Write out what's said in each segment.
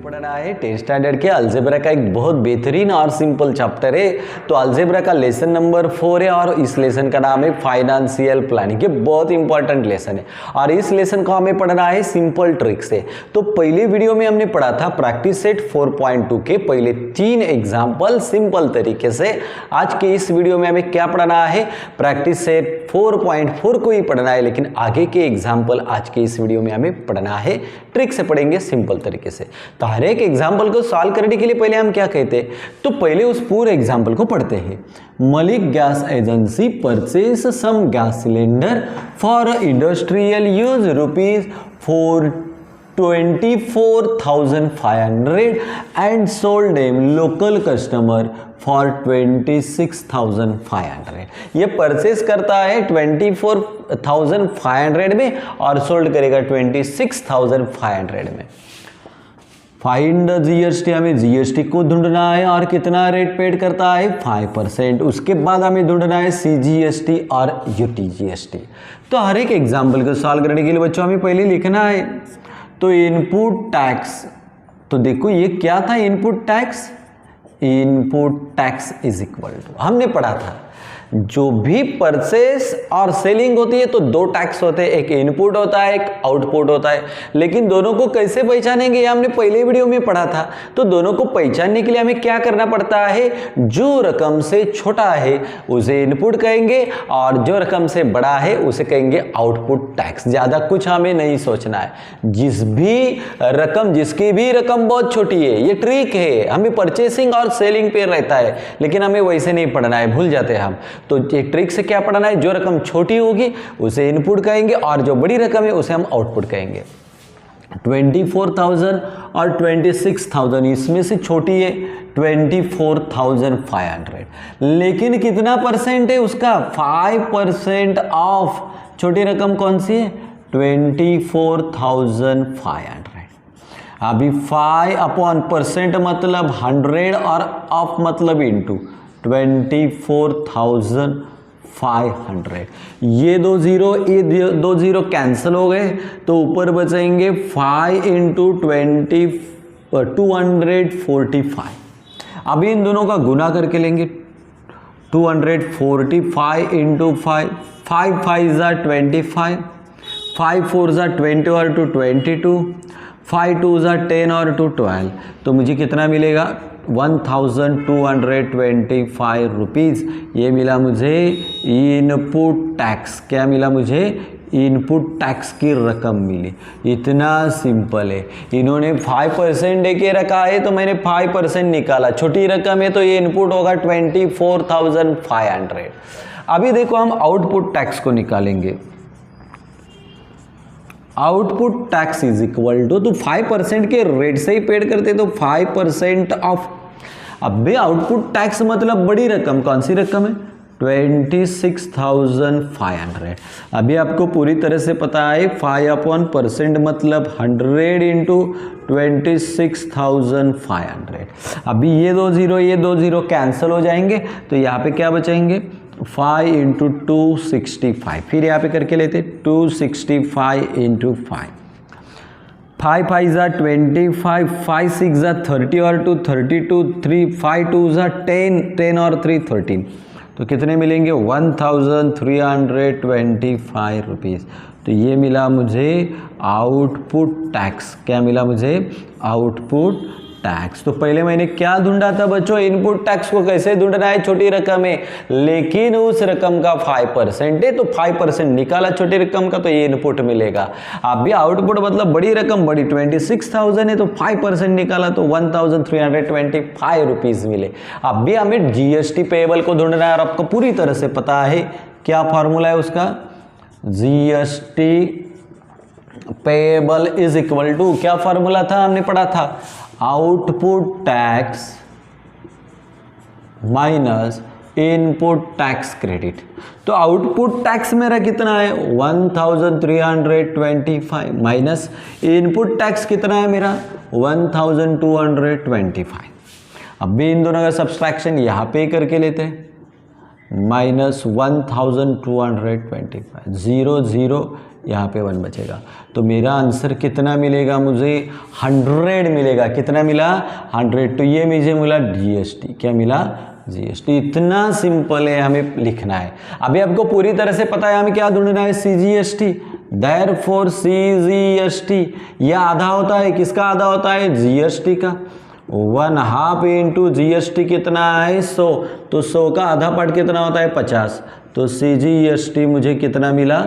पढ़ना है 10th standard के अलजेब्रा का एक बहुत बेहतरीन और सिंपल चैप्टर है। तो अलजेब्रा का लेसन नंबर 4 है और इस लेसन का नाम है फाइनेंशियल प्लानिंग। ये बहुत इंपॉर्टेंट लेसन है और इस लेसन को हमें पढ़ना है सिंपल ट्रिक से। तो पहले वीडियो में हमने पढ़ा था प्रैक्टिस सेट 4.2 के पहले 3 एग्जाम्पल सिंपल तरीके से। आज के इस वीडियो में हमें क्या पढ़ना है, प्रैक्टिस सेट 4.4 को ही पढ़ना है, लेकिन आगे के एग्जाम्पल आज के इस वीडियो में हमें पढ़ना है ट्रिक से पढ़ेंगे सिंपल तरीके से। तो हर एक एग्जाम्पल को सॉल्व करने के लिए पहले हम क्या कहते हैं, तो पहले उस पूरे एग्जाम्पल को पढ़ते हैं। Malik gas agency purchase some gas cylinder for industrial use ₹24,500 and sold them local customer for 26,500। ये परचेज करता है 24,500 में और सोल्ड करेगा 26,500 में। फाइंड द जीएसटी, हमें जीएसटी को ढूंढना है और कितना रेट पेड करता है 5%। उसके बाद हमें ढूंढना है सीजीएसटी और यूटीजीएसटी। तो हर एक एग्जाम्पल को सॉल्व करने के लिए बच्चों हमें पहले लिखना है। तो इनपुट टैक्स, तो देखो ये क्या था input tax, input tax is equal to, हमने पढ़ा था जो भी परचेस और सेलिंग होती है तो 2 टैक्स होते हैं, एक इनपुट होता है एक आउटपुट होता है। लेकिन दोनों को कैसे पहचानेंगे ये हमने पहले वीडियो में पढ़ा था। तो दोनों को पहचानने के लिए हमें क्या करना पड़ता है, जो रकम से छोटा है उसे इनपुट कहेंगे और जो रकम से बड़ा है उसे कहेंगे आउटपुट टैक्स। ज़्यादा कुछ हमें नहीं सोचना है, जिसकी भी रकम बहुत छोटी है, ये ट्रिक है, हमें परचेसिंग और सेलिंग पे रहता है, लेकिन हमें वैसे नहीं पढ़ना है, भूल जाते हैं हम। तो एक ट्रिक से क्या पढ़ना है, जो रकम छोटी होगी उसे इनपुट कहेंगे और जो बड़ी रकम है उसे हम आउटपुट कहेंगे। 24,000 और 26,000, इसमें से छोटी है 24,500, लेकिन कितना परसेंट है उसका, 5% ऑफ। छोटी रकम कौन सी है, 24,500। अभी 5% मतलब 100 और ऑफ मतलब इंटू 24,500। ये 2 जीरो कैंसिल हो गए तो ऊपर बचेंगे 5 इंटू 245। अभी इन दोनों का गुना करके लेंगे, 245 इंटू 5, 5 5 ज़ा 25, 5 4 ज़ा 20 और 2 22, 5 2 ज़ा 10 और 2 12। तो मुझे कितना मिलेगा, 1,225 रुपीज़। ये मिला मुझे इनपुट टैक्स। क्या मिला मुझे, इनपुट टैक्स की रकम मिली। इतना सिंपल है। इन्होंने 5% देके रखा है तो मैंने 5% निकाला। छोटी रकम है तो ये इनपुट होगा 24,500। अभी देखो हम आउटपुट टैक्स को निकालेंगे। Output tax is equal to, तो 5% के रेट से ही पेड करते तो 5% ऑफ। अब भी आउटपुट टैक्स मतलब बड़ी रकम, कौन सी रकम है, 26,500। अभी आपको पूरी तरह से पता है 5% मतलब 100 इंटू 26,500। अभी ये 2 जीरो कैंसिल हो जाएंगे तो यहाँ पे क्या बचेंगे, 5 इंटू 265। फिर यहाँ पे करके लेते 265 इंटू 5, 5 5 ज़ा 25, 5 6 ज़ा 30 और 2 32, 3 5 2 ज़ा 10 और 3 13। तो कितने मिलेंगे, 1,325 रुपीज़। तो ये मिला मुझे आउटपुट टैक्स। क्या मिला मुझे, आउटपुट टैक्स। तो पहले मैंने क्या ढूंढा था बच्चों, इनपुट टैक्स को कैसे ढूंढना है, छोटी रकम है लेकिन उस रकम का 5% है तो 5% निकाला छोटी रकम का तो ये इनपुट मिलेगा। अब भी आउटपुट मतलब बड़ी रकम, बड़ी 26,000 है तो 5% निकाला तो 1,325 रुपीज़ मिले। अब भी हमें जीएसटी पेएबल को ढूंढना है और आपको पूरी तरह से पता है क्या फॉर्मूला है उसका, GST payable is equal to, क्या फॉर्मूला था हमने पढ़ा था, output tax minus input tax credit. तो आउटपुट टैक्स मेरा कितना है 1,325 माइनस इनपुट टैक्स कितना है मेरा 1,225। अब भी इन दोनों का सब्सट्रैक्शन यहाँ पे करके लेते हैं, -1225, 0 0 यहाँ पे 1 बचेगा। तो मेरा आंसर कितना मिलेगा, मुझे 100 मिलेगा। कितना मिला, 100। तो ये मुझे मिला जीएसटी। क्या मिला, जीएसटी। इतना सिंपल है, हमें लिखना है। अभी आपको पूरी तरह से पता है हमें क्या ढूंढना है, सीजीएसटी। देयरफॉर सीजीएसटी ये आधा होता है, किसका आधा होता है, जीएसटी का। 1/2 इंटू जीएसटी कितना है, 100। तो 100 का आधा पार्ट कितना होता है, 50। तो सीजीएसटी मुझे कितना मिला,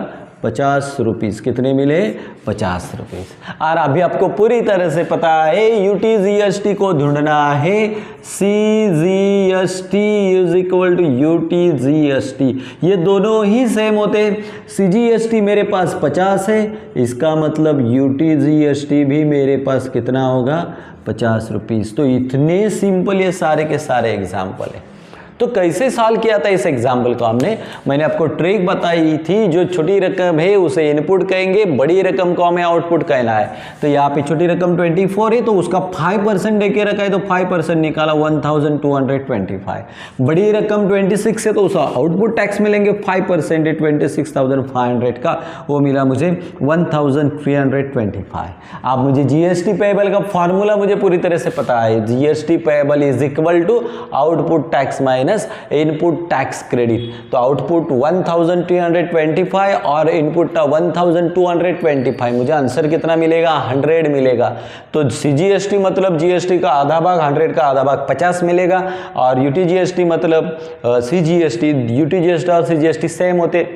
50 रुपीज़। कितने मिले, 50 रुपीज़। और अभी आपको पूरी तरह से पता है यूटीजीएसटी को ढूंढना है। CGST is equal to UTGST. ये दोनों ही सेम होते हैं। सीजीएसटी मेरे पास 50 है, इसका मतलब यूटीजीएसटी भी मेरे पास कितना होगा, 50 रुपीज़। तो इतने सिंपल ये सारे के सारे एग्जाम्पल है। तो कैसे सॉल्व किया था इस एग्जाम्पल को हमने, मैंने आपको ट्रिक बताई थी। जो छोटी रकम है उसे इनपुट कहेंगे, बड़ी रकम को हमें आउटपुट कहना है। तो यहाँ पे छोटी रकम 24 है, तो उसका 5% देके रखा है, तो 5% निकाला 1225। बड़ी रकम 26 है, तो उसका आउटपुट टैक्स मिलेंगे 5% है 26,500 का, वो मिला मुझे 1325। अब मुझे जीएसटी पेएबल का फॉर्मूला मुझे पूरी तरह से पता है। GST payable is equal to output tax minus input tax credit. तो आउटपुट 1325 और इनपुट 1225। मुझे आंसर कितना मिलेगा, 100 मिलेगा। तो सीजीएसटी मतलब जीएसटी का आधा भाग, 100 का आधा भाग 50 मिलेगा। और यूटीजीएसटी मतलब सीजीएसटी, यूटीजीएसटी और सीजीएसटी सेम होते,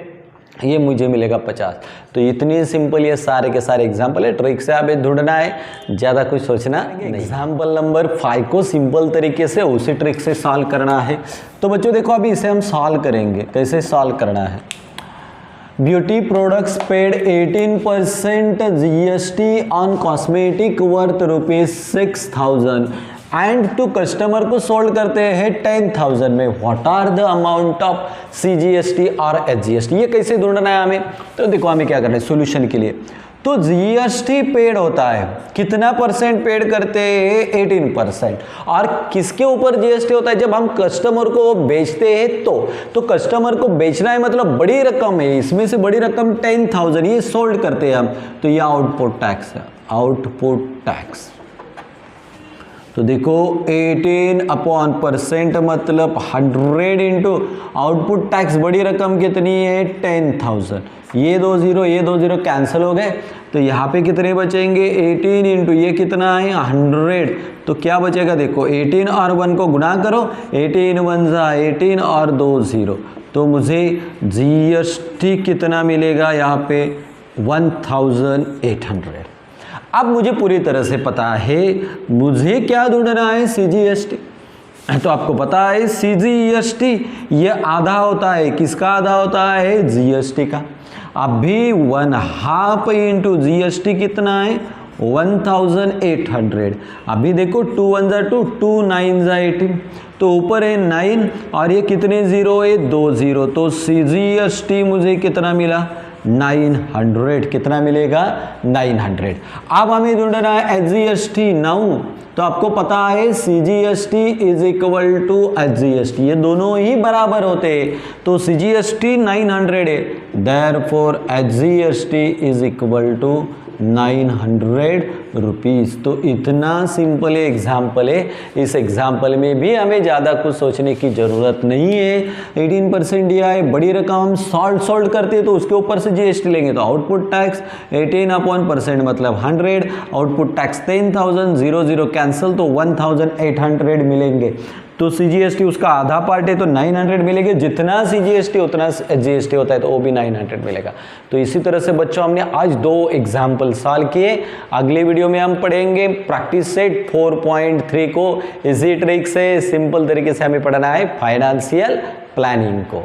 ये मुझे मिलेगा 50। तो इतनी सिंपल ये सारे के सारे एग्जाम्पल है। ट्रिक से आप ढूंढना है, ज़्यादा कुछ सोचना नहीं। एग्जाम्पल नंबर 5 को सिंपल तरीके से उसी ट्रिक से सॉल्व करना है। तो बच्चों देखो अभी इसे हम सॉल्व करेंगे। कैसे सॉल्व करना है, beauty products paid 18% GST on cosmetic worth ₹6,000 and to customer को सोल्ड करते हैं 10,000 में। What are the amount of CGST और एचजीएसटी, ये कैसे ढूंढना है हमें। तो देखो हमें क्या करना है सोल्यूशन के लिए। तो जीएसटी पेड होता है, कितना परसेंट पेड करते हैं, 18%। और किसके ऊपर जीएसटी होता है, जब हम कस्टमर को बेचते हैं तो कस्टमर को बेचना है मतलब बड़ी रकम है, इसमें से बड़ी रकम 10,000 ये सोल्ड करते हैं हम। तो ये आउटपुट टैक्स है, आउटपुट टैक्स। तो देखो 18% मतलब 100 इंटू आउटपुट टैक्स, बड़ी रकम कितनी है, 10,000। ये 2 0 कैंसिल हो गए, तो यहाँ पे कितने बचेंगे, 18 इंटू ये कितना है, 100। तो क्या बचेगा, देखो 18 और 1 को गुणा करो, 18 1 18 और 2 0। तो मुझे जीएसटी कितना मिलेगा यहाँ पे, 1800। अब मुझे पूरी तरह से पता है मुझे क्या ढूंढना है, सीजीएसटी। तो आपको पता है सीजीएसटी ये आधा होता है, किसका आधा होता है, जीएसटी का। अभी 1/2 इंटू जीएसटी कितना है, 1800। अभी देखो 2 1 2 2 9 18, तो ऊपर है 9 और ये कितने जीरो है, 2 0। तो सीजीएसटी मुझे कितना मिला, 900। कितना मिलेगा, 900। अब हमें ढूंढना है एचजीएसटी। नाउ तो आपको पता है CGST is equal to SGST, ये दोनों ही बराबर होते हैं। तो सीजीएसटी 900 है, therefore SGST is equal to 900 rupees. तो इतना सिंपल एग्जाम्पल है। इस एग्जाम्पल में भी हमें ज़्यादा कुछ सोचने की ज़रूरत नहीं है। 18% दिया है, बड़ी रकम हम सॉल्व करते हैं तो उसके ऊपर से जीएसटी लेंगे। तो आउटपुट टैक्स 18% मतलब 100, आउटपुट टैक्स 10,000, 0 0 कैंसिल, तो 1800 मिलेंगे। तो सीजीएसटी उसका आधा पार्ट है, तो 900 मिलेंगे। जितना सीजीएसटी उतना जीएसटी होता है, तो वो भी 900 मिलेगा। तो इसी तरह से बच्चों हमने आज 2 एग्जाम्पल सॉल्व किए। अगले वीडियो में हम पढ़ेंगे प्रैक्टिस सेट 4.3 को। इसी ट्रिक से सिंपल तरीके से हमें पढ़ना है फाइनेंशियल प्लानिंग को।